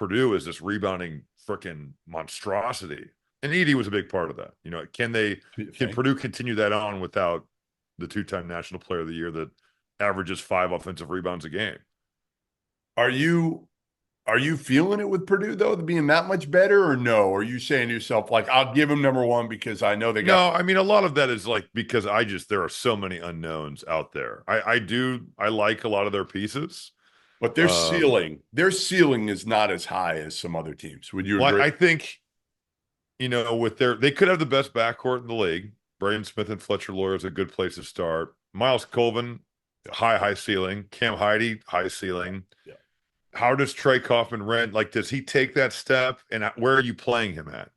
Purdue as this rebounding freaking monstrosity. And Edey was a big part of that. You know, can Purdue continue that on without the two-time National Player of the Year that averages 5 offensive rebounds a game? Are you feeling it with Purdue though, being that much better, or no? Or are you saying to yourself, like, I'll give them number one because I know they got? No, I mean, a lot of that is like because there are so many unknowns out there. I like a lot of their pieces. But Um, their ceiling is not as high as some other teams. Would you well, agree? I think, you know, they could have the best backcourt in the league. Braden Smith and Fletcher Loyer is a good place to start. Miles Colvin, high ceiling. Cam Heide, high ceiling. Yeah. How does Trey Kaufman rent? Like, does he take that step? And where are you playing him at?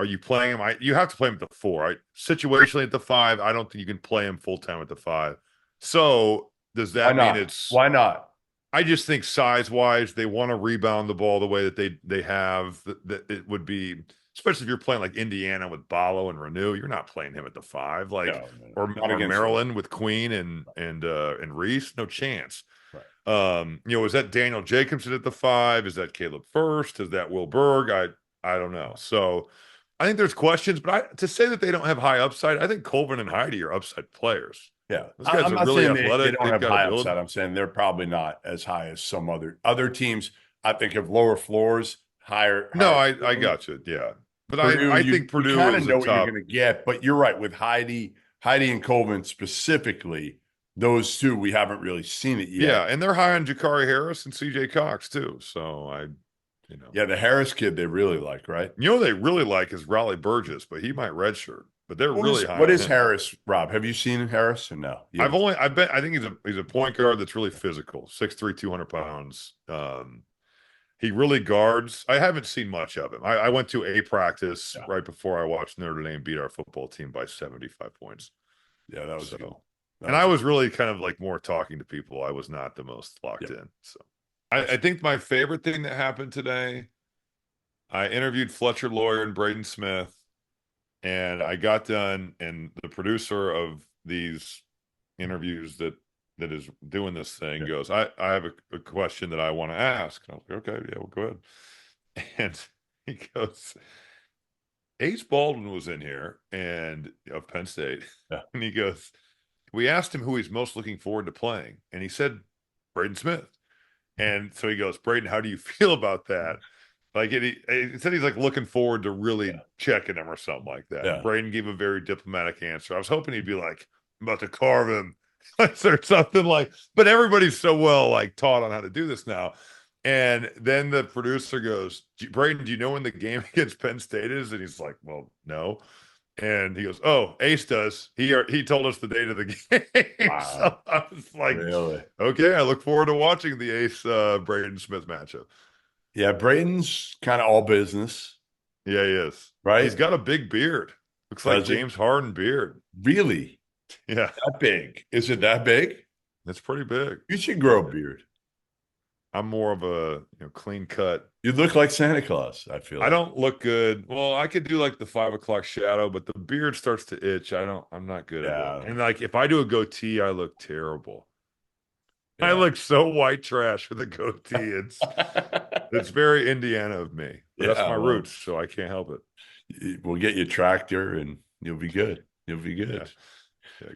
Are you playing him? You have to play him at the 4. Right? Situationally at the 5, I don't think you can play him full time at the 5. So does Why that mean not? it's? Why not? I just think size wise, they want to rebound the ball the way that they have. That it would be, especially if you're playing like Indiana with Ballo and Renew, you're not playing him at the 5, like No, not or against them. Maryland with Queen and Reese, no chance. Right. You know, is that Daniel Jacobson at the 5? Is that Caleb First? Is that Will Berg? I don't know. So I think there's questions, but to say that they don't have high upside, I think Colvin and Heide are upside players. Yeah. Those guys I'm are not really saying they athletic. don't They've have got high ability. upside. I'm saying they're probably not as high as some other teams. I think have lower floors, No, higher I ceilings. got you. Yeah. But Purdue, I think you Purdue kind of is a know what you're top. going to get, but you're right with Heide and Colvin specifically. Those two, we haven't really seen it yet. Yeah, and they're high on Jakari Harris and CJ Cox too. So you know. Yeah, the Harris kid they really like, right? You know they really like is Raleigh Burgess, but he might redshirt. But they're What really is high what on is him. Harris, Rob? Have you seen Harris or no? I think he's a point guard that's really physical, 6'3", 200 pounds. He really guards. I haven't seen much of him. I went to a practice Yeah, right before I watched Notre Dame beat our football team by 75 points. yeah, that was good. So, That and I was was really kind of like more talking to people. I was not the most locked yeah. in. So, I think my favorite thing that happened today, I interviewed Fletcher Loyer and Braden Smith, and I got done, and the producer of these interviews that is doing this thing Yeah. goes, I have a question that I want to ask. And I was like, okay, yeah, well, go ahead. And he goes, Ace Baldwin was in here and of Penn State. Yeah. And he goes, we asked him who he's most looking forward to playing. And he said, Braden Smith. And so he goes, Braden, how do you feel about that? Like he said he's like looking forward to really Yeah. checking him or something like that. And Yeah. Braden gave a very diplomatic answer. I was hoping he'd be like, I'm about to carve him or something like, but everybody's so well like taught on how to do this now. And then the producer goes, Braden, do you know when the game against Penn State is? And he's like, well, no. And he goes, oh, Ace does. He told us the date of the game. So Wow. I was like, Really? okay, I look forward to watching the Ace Braden Smith matchup. Yeah, Braden's kind of all business, Yeah, he is. He's right? got a big beard. Looks like Does he? James Harden beard. Really? Yeah, That big? Is it that big? it's pretty big. You should grow a beard. I'm more of a clean cut. You look like Santa Claus, I feel I like. don't look good. Well, I could do like the 5 o'clock shadow, but the beard starts to itch. I'm not good at it. Yeah. And like if I do a goatee, I look terrible. I Yeah. look so white trash with a goatee. It's very Indiana of me, but that's Yeah. my Well, roots, so I can't help it. we'll get you a tractor and you'll be good. You'll be Yeah. good. Yeah.